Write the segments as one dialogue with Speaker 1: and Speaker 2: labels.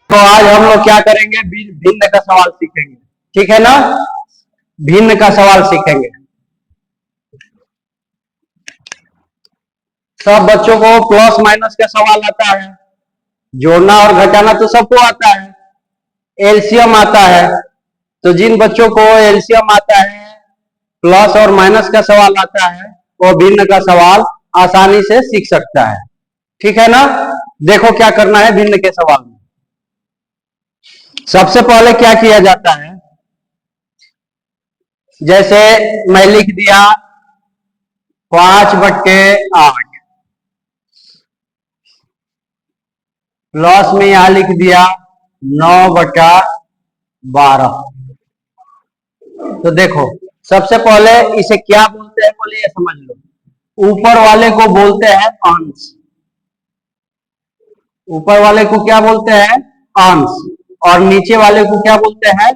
Speaker 1: तो आज हम लोग क्या करेंगे, भिन्न का सवाल सीखेंगे। ठीक है ना, भिन्न का सवाल सीखेंगे। सब बच्चों को प्लस माइनस का सवाल आता है, जोड़ना और घटाना तो सबको आता है, एलसीएम आता है। तो जिन बच्चों को एलसीएम आता है, प्लस और माइनस का सवाल आता है, वो भिन्न का सवाल आसानी से सीख सकता है। ठीक है ना, देखो क्या करना है भिन्न के सवाल में। सबसे पहले क्या किया जाता है, जैसे मैं लिख दिया 5/8, प्लस में यहां लिख दिया 9/12। तो देखो सबसे पहले इसे क्या बोलते हैं, बोले ये समझ लो। ऊपर वाले को बोलते हैं अंश, ऊपर वाले को क्या बोलते हैं, अंश, और नीचे वाले को क्या बोलते हैं,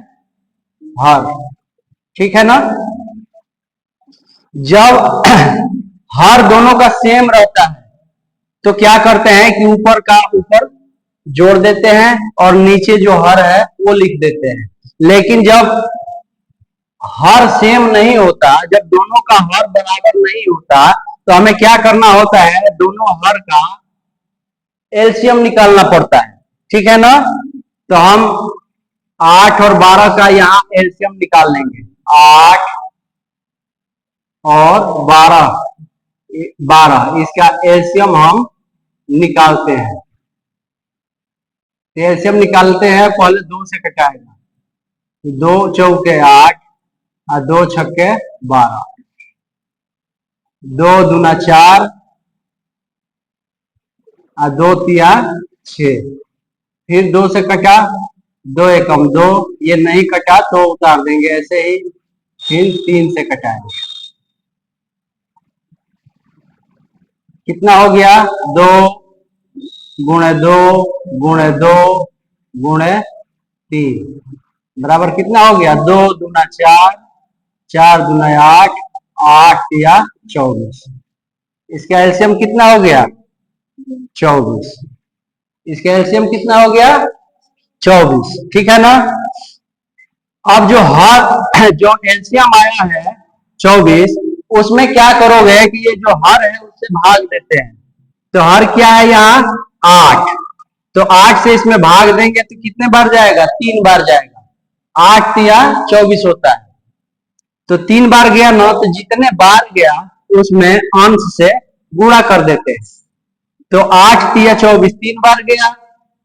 Speaker 1: हर। ठीक है ना, जब हर दोनों का सेम रहता है तो क्या करते हैं कि ऊपर का ऊपर जोड़ देते हैं और नीचे जो हर है वो लिख देते हैं। लेकिन जब हर सेम नहीं होता, जब दोनों का हर बराबर नहीं होता, तो हमें क्या करना होता है, दोनों हर का एलसीएम निकालना पड़ता है। ठीक है ना, तो हम 8 और 12 का यहाँ एलसीएम निकाल लेंगे। 8 और 12 इसका एलसीएम हम निकालते हैं। एलसीएम निकालते हैं, पहले 2 से कटाएगा, 2 चौके 8 और 2 छक्के 12, 2 दूना 4 और 2 तिया 6। फिर 2 से कटा, 2 एकम 2, ये नहीं कटा तो उतार देंगे ऐसे ही। फिर 3 से कटाएंगे, कितना हो गया, 2 गुणे 2 गुणे 2 गुणे 3 बराबर कितना हो गया, 2 दूना 4, 4 दूना 8, 8 तिया 24। इसका एलसीएम कितना हो गया, 24। इसका एलसीएम कितना हो गया, 24। ठीक है ना, अब जो एलसीएम आया है 24, उसमें क्या करोगे कि ये जो हर है उससे भाग देते हैं। तो हर क्या है यहाँ, 8। तो 8 से इसमें भाग देंगे तो कितने बार जाएगा, 3 बार जाएगा। 8 तिया 24 होता है, तो 3 बार गया ना, तो जितने बार गया उसमें अंश से गुणा कर देते हैं। तो 8 तिया 24 3 बार गया,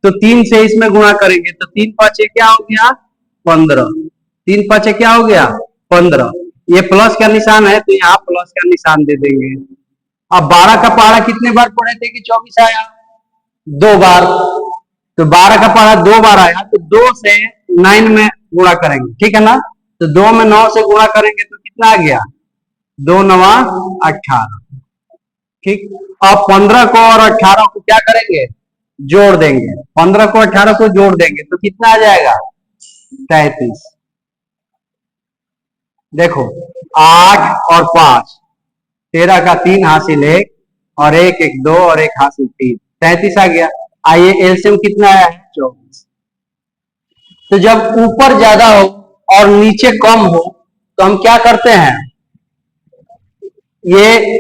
Speaker 1: तो 3 से इसमें गुणा करेंगे, तो 3 पांचे क्या हो गया, 15। 3 पांचे क्या हो गया, 15। ये प्लस का निशान है तो यहाँ प्लस का निशान दे देंगे। अब 12 का पहाड़ा कितने बार पढ़े थे कि 24 आया, 2 बार। तो 12 का पहाड़ा 2 बार आया, तो 2 से 9 में गुणा करेंगे। ठीक है ना, तो 2 में 9 से गुणा करेंगे तो कितना आ गया, 2 9 18। ठीक, अब 15 को और 18 को क्या करेंगे, जोड़ देंगे। 15 को 18 को जोड़ देंगे तो कितना आ जाएगा, 33। देखो 8 और 5, 13 का 3 हासिल 1 और 1 1 2 और 1 हासिल 3, 33 आ गया। आइए एलसीएम कितना आया है, 24। तो जब ऊपर ज्यादा हो और नीचे कम हो तो हम क्या करते हैं, ये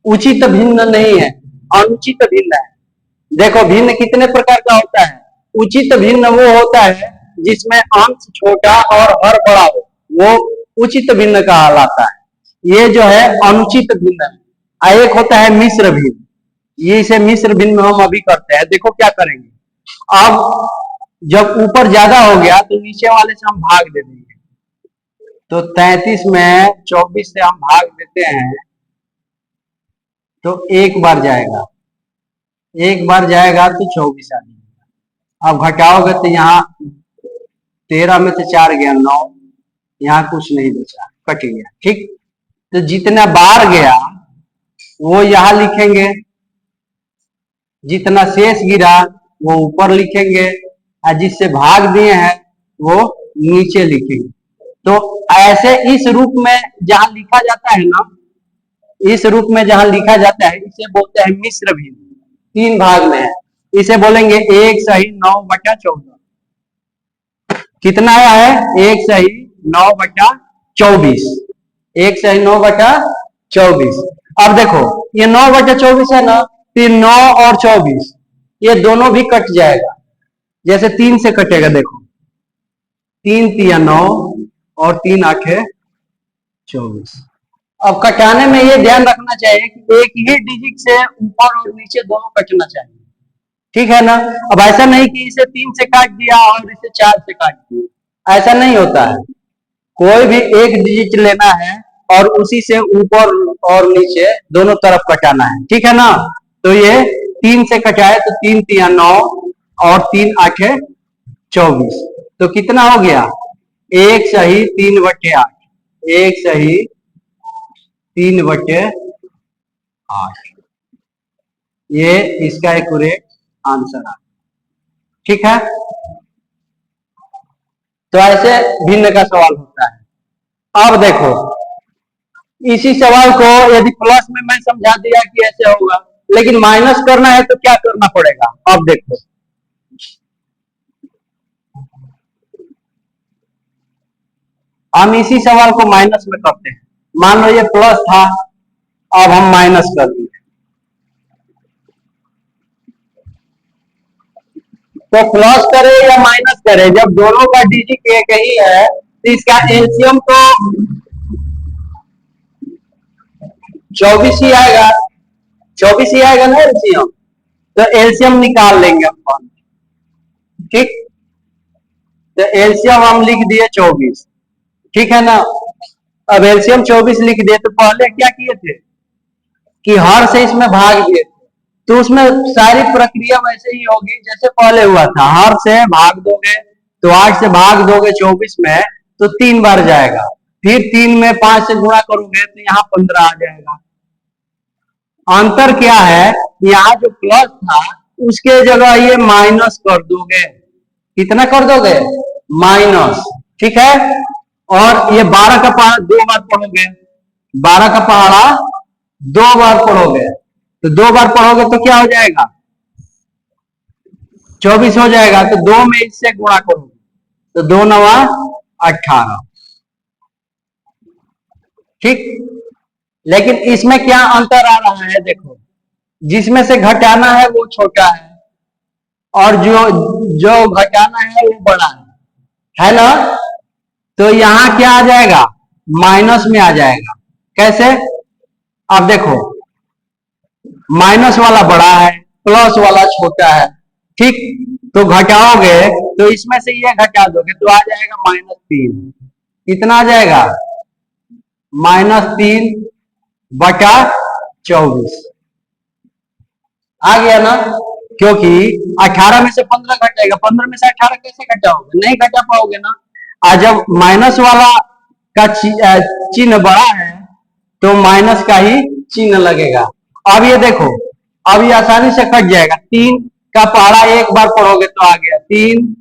Speaker 1: उचित भिन्न नहीं है, अनुचित भिन्न है। देखो भिन्न कितने प्रकार का होता है, उचित भिन्न वो होता है जिसमें अंश छोटा और हर बड़ा हो, वो उचित भिन्न कहलाता है। ये जो है अनुचित भिन्न है। एक होता है मिश्र भिन्न, ये इसे मिश्र भिन्न हम अभी करते हैं। देखो क्या करेंगे, अब जब ऊपर ज्यादा हो गया तो नीचे वाले से हम भाग दे देंगे। तो 33 में 24 से हम भाग देते हैं तो एक बार जाएगा, एक बार जाएगा तो 24 आ जाएगा। अब घटाओगे तो यहाँ 13 में से 4 गया 9, यहाँ कुछ नहीं बचा, कट गया। ठीक, तो जितना बार गया वो यहाँ लिखेंगे, जितना शेष गिरा वो ऊपर लिखेंगे, और जिससे भाग दिए हैं वो नीचे लिखेंगे। तो ऐसे इस रूप में जहां लिखा जाता है ना, इस रूप में जहां लिखा जाता है इसे बोलते हैं मिश्र भिन्न। 3 भाग में है, इसे बोलेंगे 1/9/14। कितना आया है? 1/9/24। 1/9/24। अब देखो ये 9/24 है ना, फिर 9 और 24 ये दोनों भी कट जाएगा, जैसे 3 से कटेगा। देखो 3 तिया 9 और 3 8 24। अब कटाने में ये ध्यान रखना चाहिए कि एक ही डिजिट से ऊपर और नीचे दोनों कटना चाहिए, ठीक है ना। अब ऐसा नहीं कि इसे 3 से काट दिया और इसे 4 से काट दिया, ऐसा नहीं होता है। कोई भी एक डिजिट लेना है और उसी से ऊपर और नीचे दोनों तरफ कटाना है, ठीक है ना। तो ये 3 से कटाए तो 3 तिया 9 और 3 8 24। तो कितना हो गया? 1/3/8। 1/3/8। ये इसका एक्यूरेट आंसर है, ठीक है। तो ऐसे भिन्न का सवाल होता है। अब देखो इसी सवाल को यदि प्लस में मैं समझा दिया कि ऐसे होगा, लेकिन माइनस करना है तो क्या करना पड़ेगा? अब देखो हम इसी सवाल को माइनस में करते हैं। मान लो ये प्लस था, अब हम माइनस कर दिए, तो प्लस करे या माइनस करे, जब दोनों का डिजिट एक ही है तो इसका एलसीएम तो 24 ही आएगा। 24 ही आएगा ना एलसीएम। तो एलसीएम निकाल लेंगे अपन, ठीक। तो एलसीएम हम लिख दिए 24, ठीक है ना। अब एलसीएम 24 लिख दिए, तो पहले क्या किए थे कि हर से इसमें भाग दिए, तो उसमें सारी प्रक्रिया वैसे ही होगी जैसे पहले हुआ था। हर से भाग दोगे तो 8 से भाग दोगे 24 में तो 3 बार जाएगा, फिर 3 में 5 से गुणा करोगे तो यहाँ 15 आ जाएगा। अंतर क्या है, यहाँ जो प्लस था उसके जगह ये माइनस कर दोगे। कितना कर दोगे? माइनस, ठीक है। और ये 12 का पहाड़ा 2 बार पढ़ोगे, 12 का पहाड़ा 2 बार पढ़ोगे, तो 2 बार पढ़ोगे तो क्या हो जाएगा? 24 हो जाएगा। तो 2 में इससे गुणा करोगे तो 2 9 18, ठीक। लेकिन इसमें क्या अंतर आ रहा है? देखो जिसमें से घटाना है वो छोटा है और जो जो घटाना है वो बड़ा है ना। तो यहां क्या आ जाएगा? माइनस में आ जाएगा। कैसे? अब देखो माइनस वाला बड़ा है, प्लस वाला छोटा है, ठीक। तो घटाओगे तो इसमें से ये घटा दोगे तो आ जाएगा -3। कितना आ जाएगा? -3/24 आ गया ना। क्योंकि 18 में से 15 घटेगा, 15 में से 18 कैसे घटाओगे? नहीं घटा पाओगे ना। आज जब माइनस वाला का चिन्ह बड़ा है तो माइनस का ही चिन्ह लगेगा। अब ये देखो, अब ये आसानी से कट जाएगा। 3 का पहाड़ा एक बार पढ़ोगे तो आ गया 3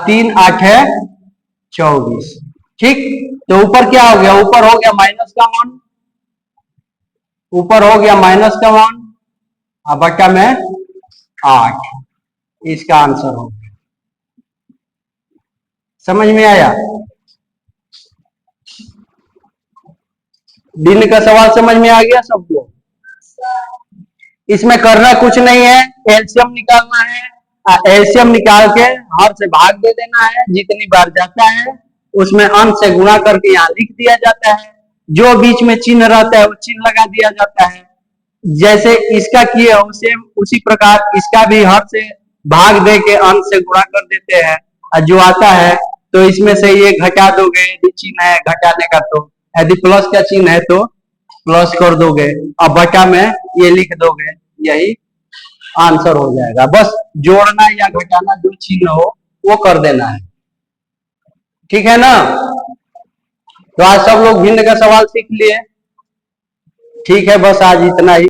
Speaker 1: 3 8 24, ठीक। तो ऊपर क्या हो गया? ऊपर हो गया माइनस का 1, ऊपर हो गया माइनस का 1 और बटा में 8। इसका आंसर हो गया। समझ में आया? भिन्न का सवाल समझ में आ गया सबको? इसमें करना कुछ नहीं है, एलसीएम निकालना है। एलसीएम निकाल के हर से भाग दे देना है, जितनी बार जाता है उसमें अंश से गुणा करके यहाँ लिख दिया जाता है। जो बीच में चिन्ह रहता है वो चिन्ह लगा दिया जाता है। जैसे इसका किए हो सेम उसी प्रकार इसका भी हर से भाग दे के अंश से गुणा कर देते हैं, और जो आता है तो इसमें से ये घटा दोगे। यदि चिन्ह है घटाने का तो, यदि प्लस का चिन्ह है तो प्लस कर दोगे और बटा में ये लिख दोगे, यही आंसर हो जाएगा। बस जोड़ना या घटाना जो चिन्ह हो वो कर देना है, ठीक है ना। तो आज सब लोग भिन्न का सवाल सीख लिए, ठीक है। बस आज इतना ही।